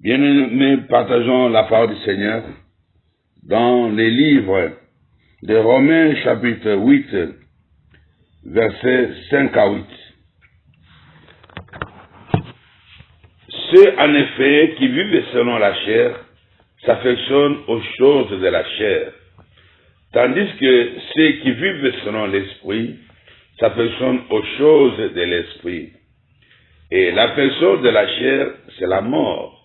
Bien-aimés, partageons la parole du Seigneur dans les livres de Romains chapitre 8, versets 5 à 8. Ceux, en effet, qui vivent selon la chair s'affectionnent aux choses de la chair, tandis que ceux qui vivent selon l'esprit s'affectionnent aux choses de l'esprit. Et l'affection de la chair, c'est la mort,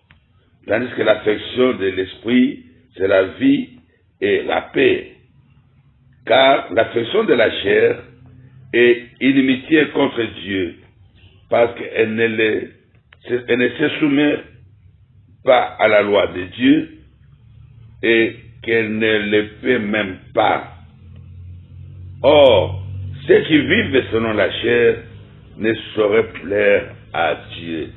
tandis que l'affection de l'esprit, c'est la vie et la paix. Car l'affection de la chair est inimitié contre Dieu, parce qu'elle ne se soumet pas à la loi de Dieu et qu'elle ne le fait même pas. Or, ceux qui vivent selon la chair ne sauraient plaire à Dieu.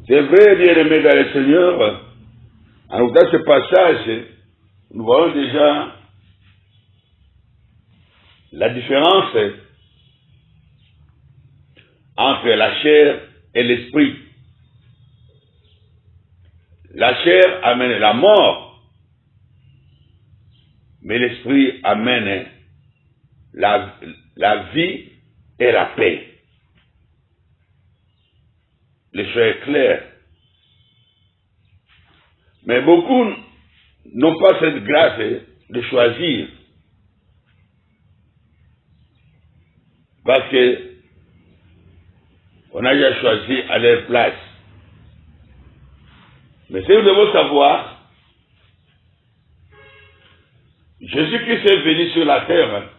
C'est vrai, bien-aimés dans le Seigneur, en regardant ce passage, nous voyons déjà la différence entre la chair et l'esprit. La chair amène la mort, mais l'esprit amène la vie et la paix. Le choix est clair. Mais beaucoup n'ont pas cette grâce de choisir. Parce que on a déjà choisi à leur place. Mais si nous devons savoir, Jésus-Christ est venu sur la terre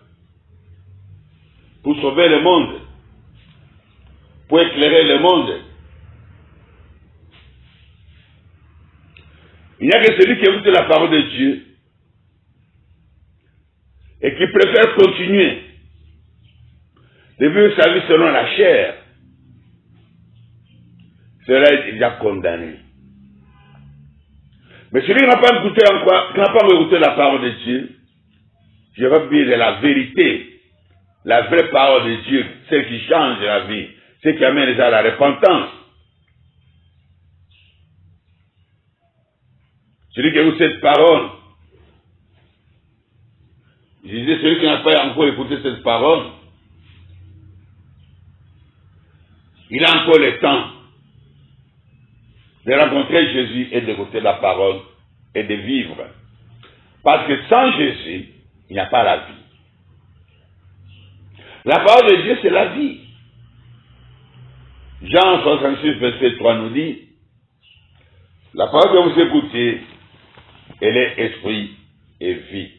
pour sauver le monde, pour éclairer le monde. Il n'y a que celui qui écoute la parole de Dieu et qui préfère continuer de vivre sa vie selon la chair, sera déjà condamné. Mais celui qui n'a pas écouté encore, qui n'a pas écouté la parole de Dieu, je vais dire la vérité, la vraie parole de Dieu, celle qui change la vie, celle qui amène les gens à la repentance. Celui qui écoute cette parole, je disais, celui qui n'a pas encore écouté cette parole, il a encore le temps de rencontrer Jésus et d'écouter la parole et de vivre. Parce que sans Jésus, il n'y a pas la vie. La parole de Dieu, c'est la vie. Jean 66, verset 3 nous dit, la parole que vous écoutez, elle est esprit et vie.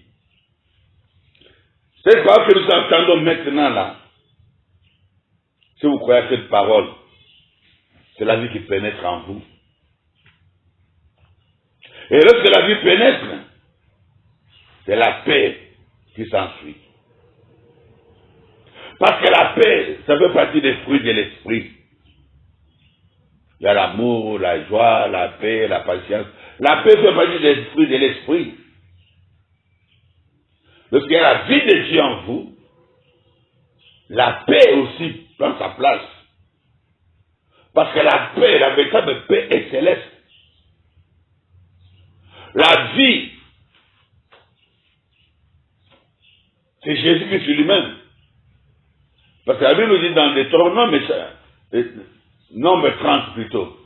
Cette parole que nous entendons maintenant là, si vous croyez à cette parole, c'est la vie qui pénètre en vous. Et lorsque la vie pénètre, c'est la paix qui s'ensuit. Parce que la paix, ça fait partie des fruits de l'esprit. Il y a l'amour, la joie, la paix, la patience. La paix fait partie des fruits de l'esprit. Lorsqu'il y a la vie de Dieu en vous, la paix aussi prend sa place. Parce que la paix, la véritable paix est céleste. La vie, c'est Jésus-Christ lui-même. Parce que la Bible nous dit dans Deutéronome, nombre 30 plutôt,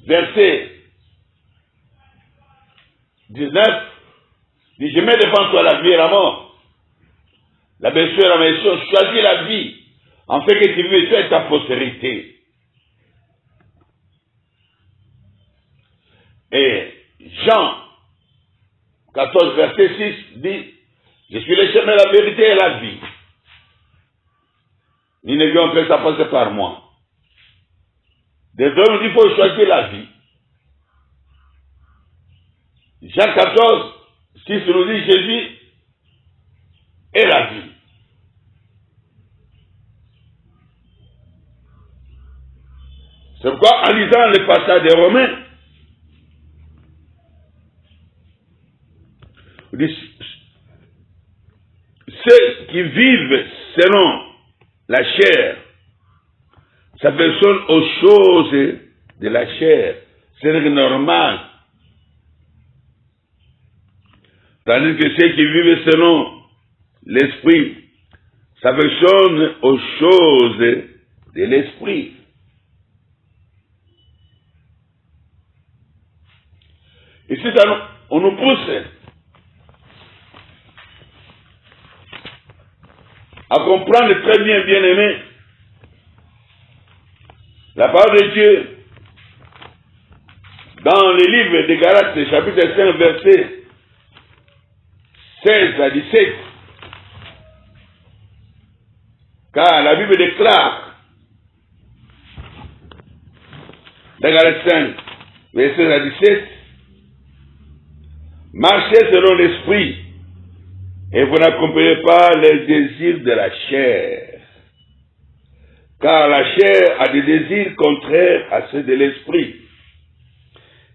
verset 19, dit, je mets devant toi la vie et la mort, la blessure et la malédiction, choisis la vie, en fait que tu vives toi et ta postérité. Et Jean 14, verset 6 dit, je suis le chemin, la vérité et la vie. Ni ne viens que ça passe par moi. Désormais, il faut choisir la vie. Jean 14, 6 nous dit, Jésus est la vie. C'est pourquoi, en lisant le passage des Romains, ceux qui vivent selon la chair s'affectionnent aux choses de la chair, c'est normal. Tandis que ceux qui vivent selon l'esprit s'affectionnent aux choses de l'esprit. Ici, on nous pousse à comprendre très bien, bien-aimé, la parole de Dieu dans le livre de Galates, chapitre 5, verset 16 à 17. Car la Bible déclare, dans Galates 5, verset 16 à 17, marchez selon l'esprit et vous n'accomplirez pas les désirs de la chair. Car la chair a des désirs contraires à ceux de l'esprit.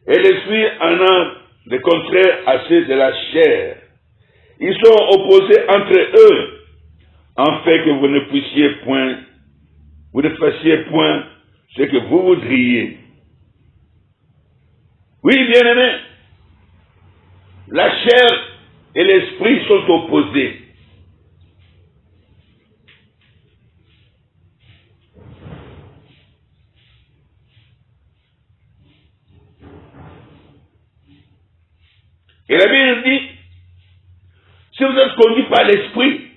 Et l'esprit en a des contraires à ceux de la chair. Ils sont opposés entre eux, en fait que vous ne puissiez point, vous ne fassiez point ce que vous voudriez. Oui, bien-aimés, la chair et l'esprit sont opposés. Et la Bible dit, si vous êtes conduit par l'esprit,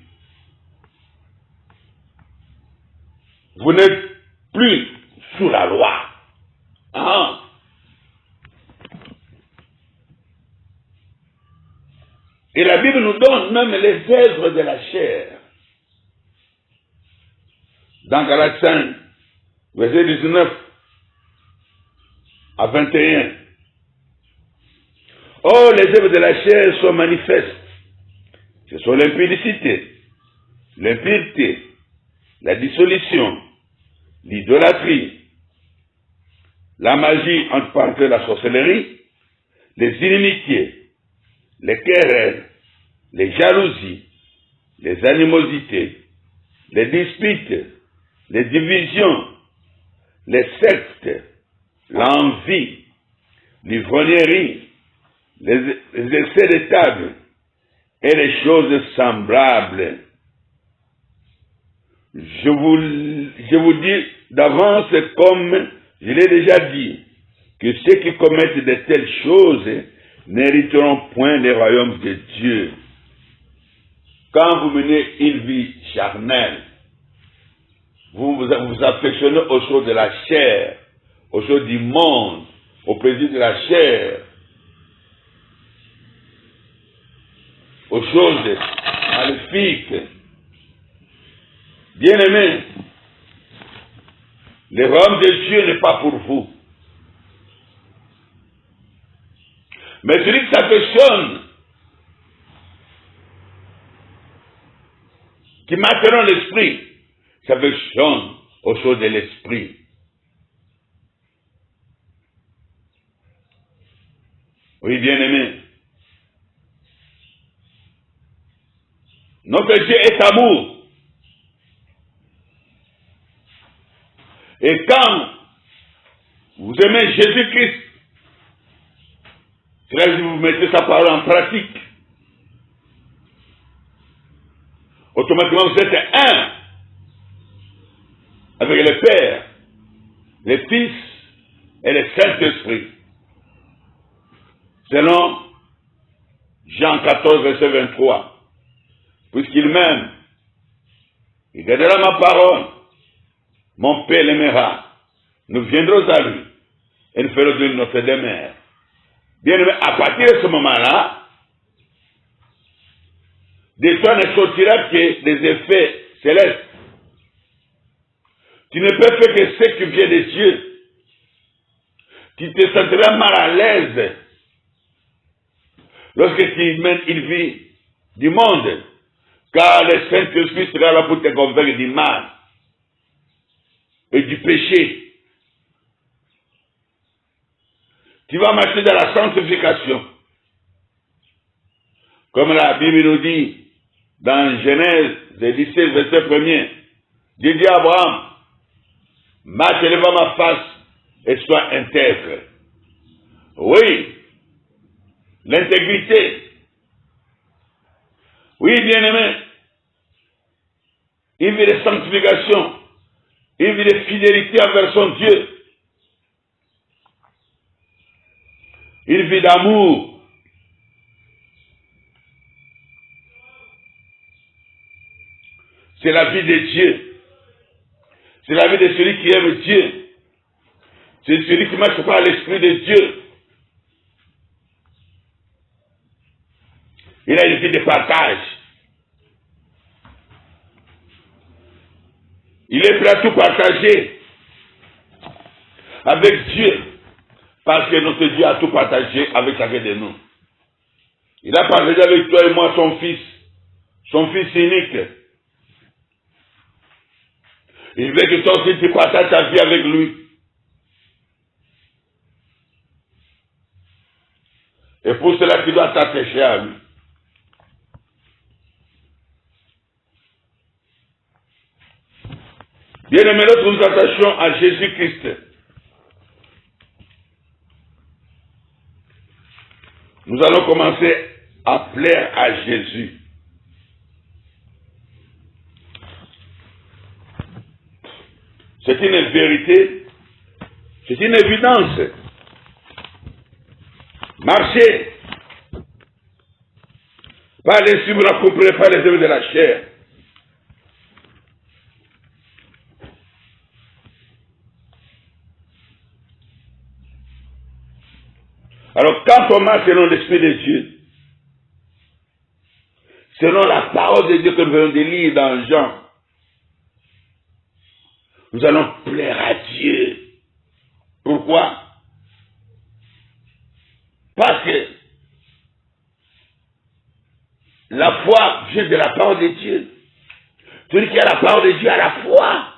vous n'êtes plus sous la loi. Ah. Et la Bible nous donne même les œuvres de la chair. Dans Galates 5, verset 19 à 21. Or, les œuvres de la chair sont manifestes. Ce sont l'impudicité, l'impureté, la dissolution, l'idolâtrie, la magie entre parenthèses, la sorcellerie, les inimitiés, les querelles, les jalousies, les animosités, les disputes, les divisions, les sectes, l'envie, l'ivrognerie, les excès de table et les choses semblables. Je vous dis d'avance, comme je l'ai déjà dit, que ceux qui commettent de telles choses n'hériteront point les royaumes de Dieu. Quand vous menez une vie charnelle, vous vous affectionnez aux choses de la chair, aux choses du monde, au plaisir de la chair, aux choses maléfiques. Bien-aimés, le royaume de Dieu n'est pas pour vous. Mais celui qui s'affectionne, qui maintenant l'esprit, s'affectionne aux choses de l'esprit. Oui, bien-aimés. Notre Dieu est amour. Et quand vous aimez Jésus-Christ, c'est là que vous mettez sa parole en pratique. Automatiquement, vous êtes un avec le Père, le Fils et le Saint-Esprit. Selon Jean 14, verset 23. Puisqu'il m'aime, il gardera ma parole. Mon Père l'aimera. Nous viendrons à lui et nous ferons de lui notre demeure. Bien aimé, à partir de ce moment-là, de toi ne sortira que des effets célestes. Tu ne peux faire que ce qui vient de Dieu. Tu te sentiras mal à l'aise lorsque tu mènes une vie du monde, car le Saint-Esprit sera là pour te convaincre du mal et du péché. Tu vas marcher dans la sanctification. Comme la Bible nous dit dans Genèse 17, verset 1er. Dieu dit à Abraham, marche devant ma face et sois intègre. Oui. L'intégrité. Oui, bien-aimé. Une vie de sanctification. Une vie de fidélité envers son Dieu. Une vie d'amour. C'est la vie de Dieu. C'est la vie de celui qui aime Dieu. C'est celui qui marche par l'Esprit de Dieu. Il a une vie de partage. Il est prêt à tout partager avec Dieu. Parce que notre Dieu a tout partagé avec chacun de nous. Il a partagé avec toi et moi son Fils unique. Il veut que toi aussi tu partages ta vie avec lui. Et pour cela, tu dois t'attacher à lui. Bien-aimés, lorsque nous nous attachons à Jésus-Christ, nous allons commencer à plaire à Jésus. C'est une vérité, c'est une évidence. Marchez, pas les si vous n'accomplirez pas les œuvres de la chair. Alors, quand on marche selon l'Esprit de Dieu, selon la parole de Dieu que nous venons de lire dans Jean, nous allons plaire à Dieu. Pourquoi? Parce que la foi vient de la parole de Dieu. Celui qui a la parole de Dieu a la foi.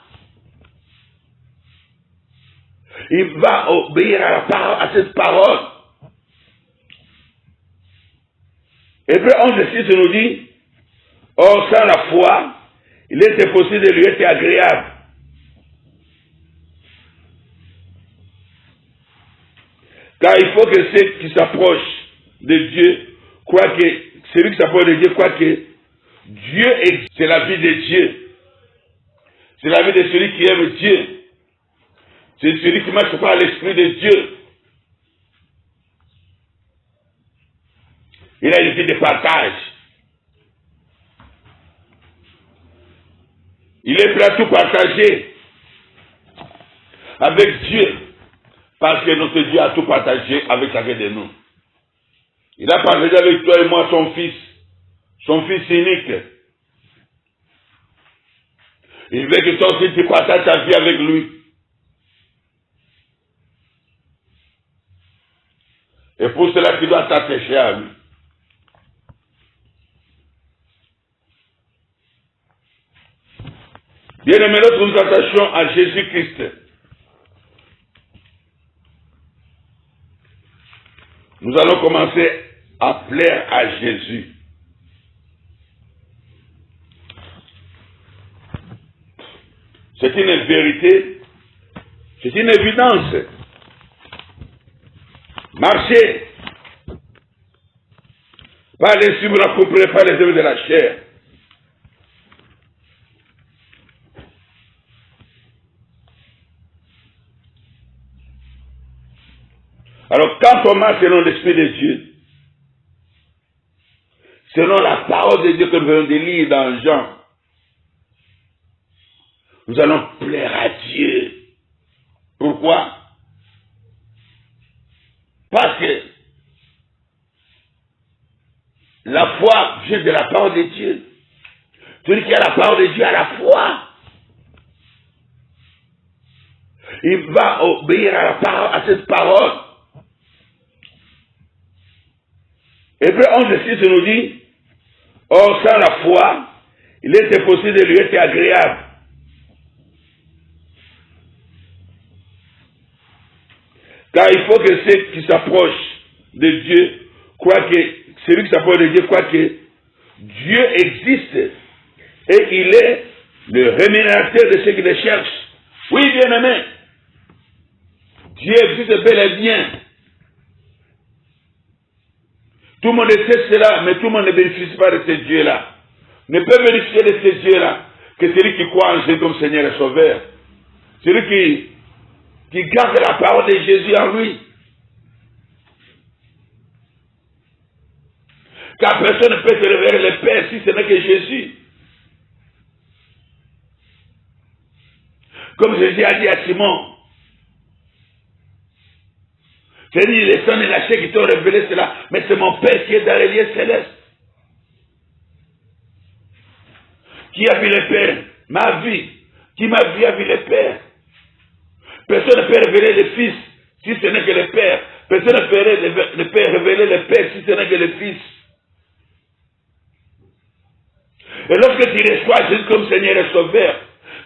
Il va obéir à la parole, à cette parole. Hébreux 11:6 nous dit, or sans la foi, il est impossible de lui être agréable. Car il faut que ceux qui s'approchent de Dieu croient que, celui qui s'approche de Dieu croit que Dieu existe. C'est la vie de Dieu. C'est la vie de celui qui aime Dieu. C'est celui qui marche par l'Esprit de Dieu. Il a une vie de partage. Il est prêt à tout partager avec Dieu. Parce que notre Dieu a tout partagé avec chacun de nous. Il a partagé avec toi et moi son Fils unique. Il veut que toi aussi tu partages ta vie avec lui. Et pour cela, tu dois t'attacher à lui. Bien-aimés, lorsque nous nous attachons à Jésus-Christ, nous allons commencer à plaire à Jésus. C'est une vérité, c'est une évidence. Marchez, pas les si vous n'accomplirez pas les œuvres de la chair. Alors, quand on marche selon l'Esprit de Dieu, selon la parole de Dieu que nous venons de lire dans Jean, nous allons plaire à Dieu. Pourquoi? Parce que la foi vient de la parole de Dieu. Celui qui a la parole de Dieu a la foi. Il va obéir à la parole, à cette parole. Hébreux 11:6 nous dit, or sans la foi, il est impossible de lui être agréable. Car il faut que ceux qui s'approchent de Dieu croient que, celui qui s'approche de Dieu croit que Dieu existe et il est le rémunérateur de ceux qui le cherchent. Oui, bien-aimé, Dieu existe bel et bien. Tout le monde sait cela, mais tout le monde ne bénéficie pas de ces dieux-là. Ne peut bénéficier de ces dieux-là que celui qui croit en Jésus comme Seigneur et Sauveur. Celui qui garde la parole de Jésus en lui. Car personne ne peut se révéler le Père si ce n'est que Jésus. Comme Jésus a dit à Simon, c'est dit, les sons et la chair qui t'ont révélé cela, mais c'est mon Père qui est dans les lieux célestes. Qui a vu le Père? Ma vie. Qui m'a vu a vu le Père. Personne ne peut révéler le Fils si ce n'est que le Père. Personne ne peut révéler le Père si ce n'est que le Fils. Et lorsque tu reçois Jésus comme Seigneur et Sauveur,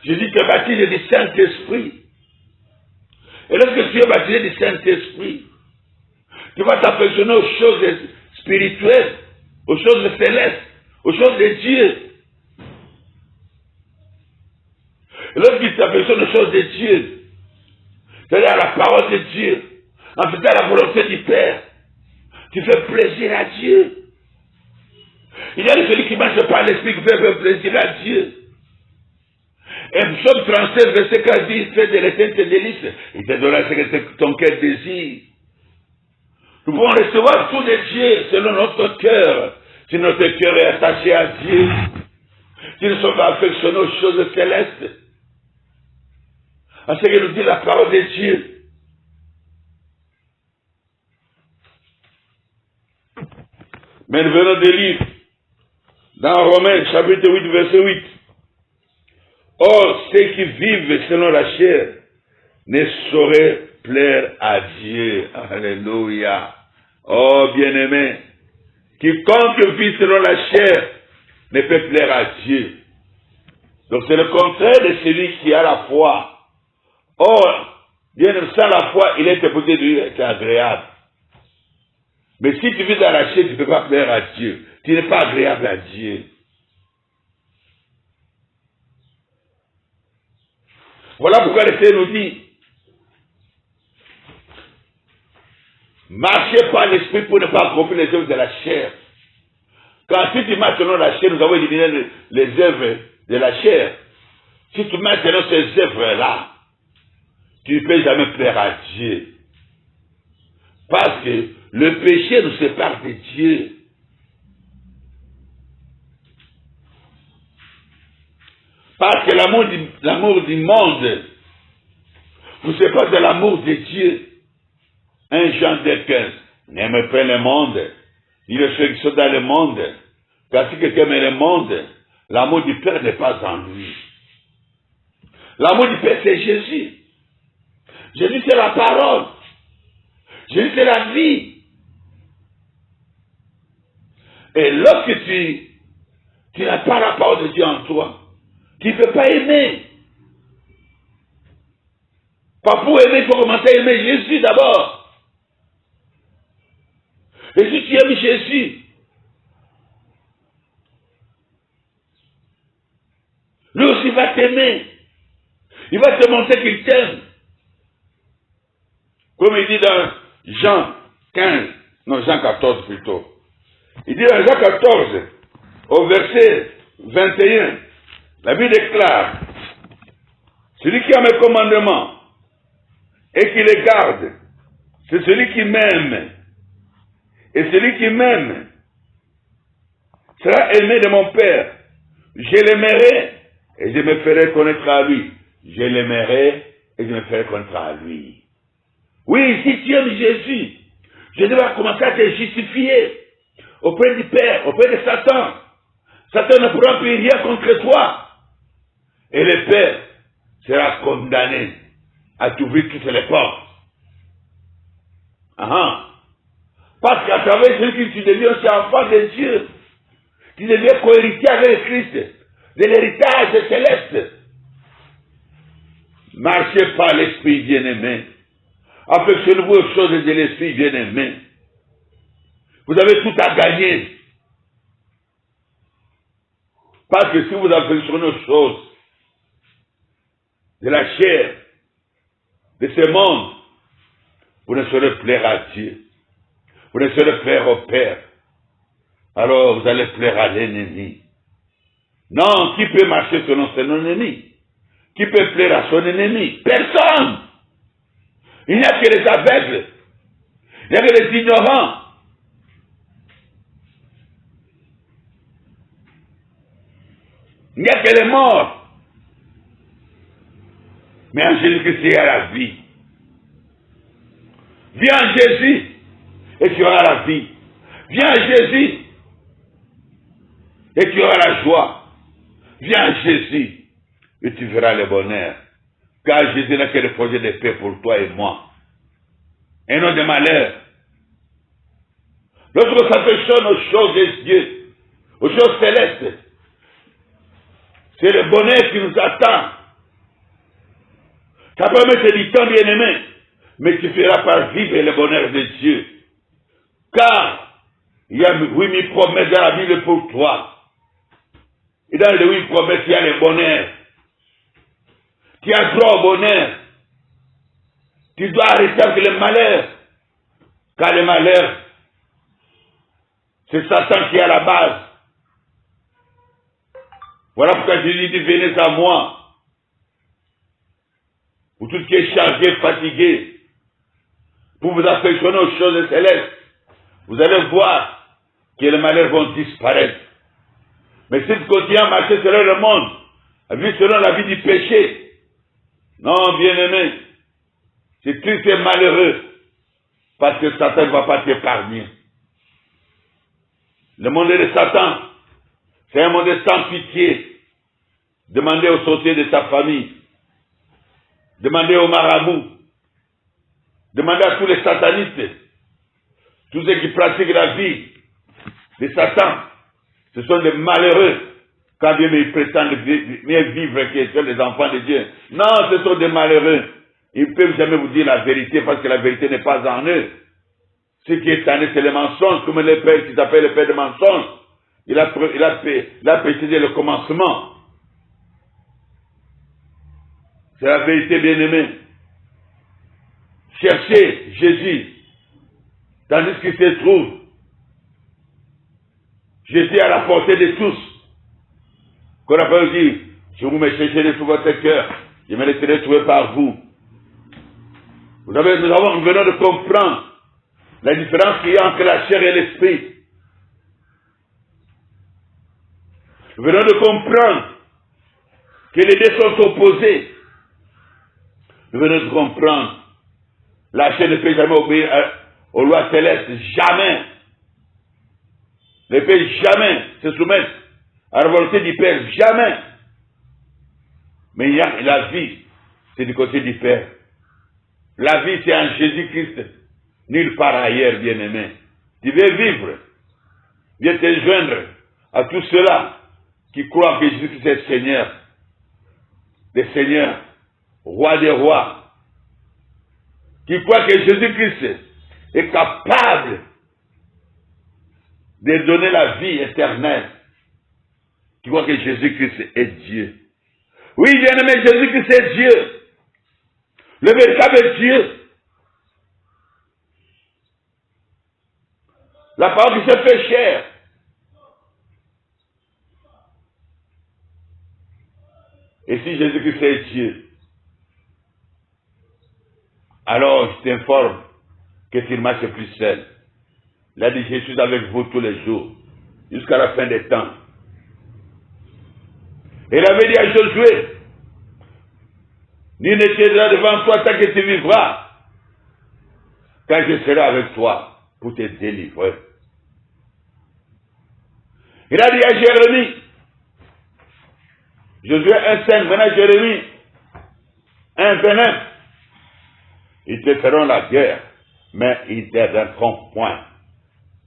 Jésus te baptise du Saint-Esprit. Et lorsque tu es baptisé du Saint-Esprit, tu vas t'affectionner aux choses spirituelles, aux choses célestes, aux choses de Dieu. Et lorsque tu t'affectionnes aux choses de Dieu, c'est-à-dire à la parole de Dieu, en faisant la volonté du Père, tu fais plaisir à Dieu. Il y a celui qui marche par l'Esprit qui fait plaisir à Dieu. Et Psaume 37, verset 4 dit, fais de l'éternel tes délices, il te donnera ce que ton cœur désire. Nous pouvons recevoir tout de Dieu selon notre cœur, si notre cœur est attaché à Dieu, si nous sommes affectionnés aux choses célestes, à ce que nous dit la parole de Dieu. Mais nous venons de lire dans Romains chapitre 8, verset 8. Or, ceux qui vivent selon la chair ne sauraient plaire à Dieu. Alléluia. Oh, bien-aimé, quiconque vit selon la chair ne peut plaire à Dieu. Donc c'est le contraire de celui qui a la foi. Or, bien sans la foi, il est supposé de lui être agréable. Mais si tu vis dans la chair, tu ne peux pas plaire à Dieu. Tu n'es pas agréable à Dieu. Voilà pourquoi le Seigneur nous dit, marchez par l'esprit pour ne pas accomplir les œuvres de la chair. Quand si tu marches selon la chair, nous avons éliminé les œuvres de la chair. Si tu marches selon ces œuvres-là, tu ne peux jamais plaire à Dieu. Parce que le péché nous sépare de Dieu. Parce que l'amour du monde vous sépare de l'amour de Dieu. 1 Jean 2,15. N'aimez pas le monde, ni les ceux qui sont dans le monde. Car si quelqu'un aime le monde, l'amour du Père n'est pas en lui. L'amour du Père, c'est Jésus. Jésus, c'est la parole. Jésus, c'est la vie. Et lorsque tu n'as pas la parole de Dieu en toi, tu ne peux pas aimer. Pas pour aimer, il faut commencer à aimer Jésus d'abord. Et si tu aimes Jésus, lui aussi va t'aimer. Il va te montrer qu'il t'aime. Comme il dit dans Jean 14 plutôt. Il dit dans Jean 14, au verset 21, la Bible déclare, celui qui a mes commandements et qui les garde, c'est celui qui m'aime. Et celui qui m'aime sera aimé de mon Père. Je l'aimerai et je me ferai connaître à lui. Je l'aimerai et je me ferai connaître à lui. Oui, si tu aimes Jésus, Jésus va commencer à te justifier auprès du Père, auprès de Satan. Satan ne pourra plus rien contre toi. Et le Père sera condamné à t'ouvrir toutes les portes. Parce qu'à travers celui que tu deviens aussi enfant de Dieu, tu deviens co-héritier avec Christ, de l'héritage céleste. Marchez par l'Esprit bien-aimé. Affectionnez-vous aux choses de l'Esprit bien-aimé. Vous avez tout à gagner. Parce que si vous affectionnez aux choses de la chair, de ce monde, vous ne saurez plaire à Dieu. Vous ne saurez plaire au Père. alors vous allez plaire à l'ennemi. Non, qui peut marcher selon son ennemi? Qui peut plaire à son ennemi? Personne. Il n'y a que les aveugles. Il n'y a que les ignorants. Il n'y a que les morts. Mais en Jésus-Christ, il y a la vie. Viens en Jésus et tu auras la vie. Viens en Jésus et tu auras la joie. Viens en Jésus et tu verras le bonheur. Car Jésus n'a que le projet de paix pour toi et moi. Et non de malheur. Lorsque ça fait aux choses de Dieu, aux choses célestes, c'est le bonheur qui nous attend. Ça peut mettre du temps, bien-aimé, mais tu feras par vivre le bonheur de Dieu. Car il y a 8000 promesses dans la Bible pour toi. Et dans les 8 promesses, il y a le bonheur. Tu as droit au bonheur. Tu dois arrêter avec le malheur. Car le malheur, c'est Satan qui est à la base. Voilà pourquoi Jésus dit, venez à moi. Pour tout ce qui est chargé, fatigué, pour vous affectionner aux choses célestes, vous allez voir que les malheurs vont disparaître. Mais si vous continuez à marcher selon le monde, à vivre selon la vie du péché, non, bien-aimé, c'est triste et malheureux, parce que Satan ne va pas t'épargner. Le monde de Satan, c'est un monde sans pitié. Demandez aux sorciers de ta famille, demandez aux marabouts, demandez à tous les satanistes, tous ceux qui pratiquent la vie de Satan. Ce sont des malheureux quand bien ils prétendent mieux vivre que les enfants de Dieu. Non, ce sont des malheureux. Ils ne peuvent jamais vous dire la vérité parce que la vérité n'est pas en eux. Ce qui est en eux, c'est le mensonge, comme le père qui s'appelle le père de mensonge. Il a précisé le commencement. C'est la vérité, bien-aimée. Cherchez Jésus, tandis qu'il se trouve. Jésus est à la portée de tous. Qu'on a pas dit, si vous me cherchez de tout votre cœur, je me laisserai trouver par vous. Nous venons de comprendre la différence qu'il y a entre la chair et l'esprit. Nous venons de comprendre que les deux sont opposés. Nous venons de comprendre la chair ne peut jamais obéir aux lois célestes, jamais. Ne peut jamais se soumettre à la volonté du Père, jamais. Mais il y a la vie, c'est du côté du Père. La vie, c'est en Jésus-Christ, nulle part ailleurs, bien-aimé. Tu veux vivre, viens te joindre à tous ceux-là qui croient que Jésus-Christ est Seigneur, des seigneurs, roi des rois, qui croient que Jésus-Christ est capable de donner la vie éternelle, qui croient que Jésus-Christ est Dieu. Oui, bien-aimé, Jésus-Christ est Dieu. Le véritable Dieu. La parole qui se fait chair. Et si Jésus-Christ est Dieu, alors je t'informe que tu ne marches plus seul. Il a dit, je suis avec vous tous les jours, jusqu'à la fin des temps. Et il avait dit à Josué, nul ne tiendra devant toi tant que tu vivras, quand je serai avec toi pour te délivrer. Il a dit à Jérémie, Josué 1,5, maintenant Jérémie 1,29, ils te feront la guerre, mais ils ne te vaincront point,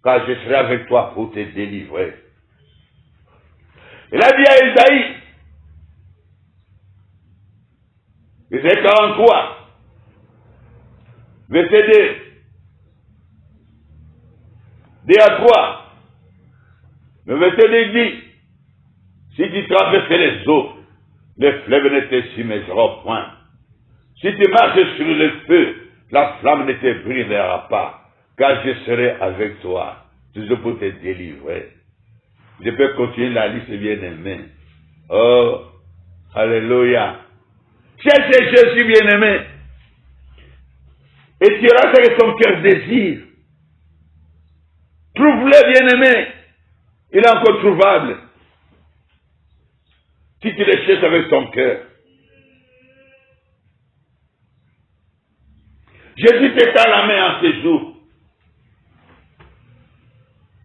car je serai avec toi pour te délivrer. Il a dit à Isaïe, Isaïe 43, verset 2, 2 à 3, le verset 2 dit, si tu traverses les eaux, les fleuves ne te submergeront point. Si tu marches sur le feu, la flamme ne te brûlera pas, car je serai avec toi, toujours pour te délivrer. Je peux continuer la liste, bien-aimé. Oh, alléluia. Cherchez Jésus, bien-aimé. Et tu auras ce que ton cœur désire. Trouve-le, bien-aimé. Il est encore trouvable. Si tu le cherches avec ton cœur. Jésus t'étend la main en ces jours.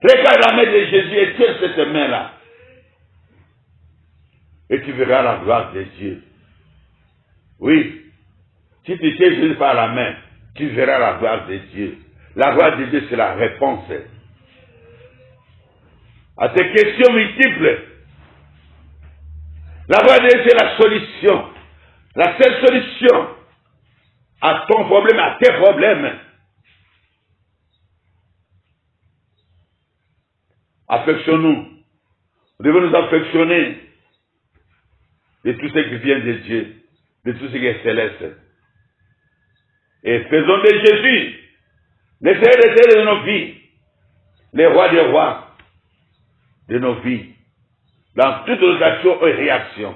Regarde la main de Jésus et tiens cette main-là. Et tu verras la gloire de Dieu. Oui. Si tu tiens Jésus par la main, tu verras la gloire de Dieu. La gloire de Dieu, c'est la réponse à tes questions multiples. La gloire de Dieu, c'est la solution. La seule solution à ton problème, à tes problèmes. Affectionnons-nous. Nous devons nous affectionner de tout ce qui vient de Dieu, de tout ce qui est céleste. Et faisons de Jésus le Seigneur de nos vies, le roi des rois de nos vies, dans toutes nos actions et réactions.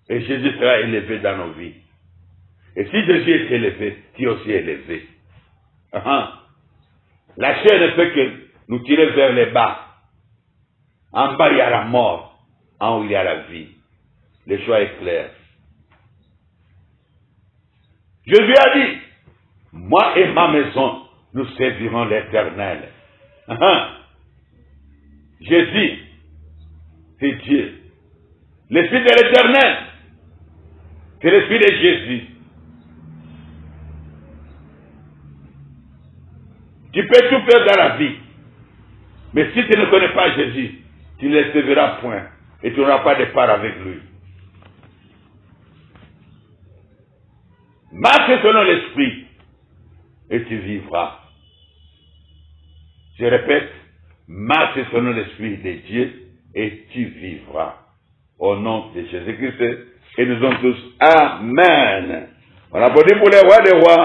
Et Jésus sera élevé dans nos vies. Et si Jésus est élevé, tu es aussi élevé. La chair ne fait que nous tirer vers le bas. En bas, il y a la mort. En haut, il y a la vie. Le choix est clair. Jésus a dit, moi et ma maison, nous servirons l'Éternel. Jésus, c'est Dieu. L'Esprit de l'Éternel, c'est l'Esprit de Jésus. Tu peux tout faire dans la vie. Mais si tu ne connais pas Jésus, tu ne le serviras point. Et tu n'auras pas de part avec lui. Marche selon l'Esprit. Et tu vivras. Je répète, marche selon l'Esprit de Dieu. Et tu vivras. Au nom de Jésus-Christ. Et nous sommes tous. Amen. On applaudit pour les rois des rois.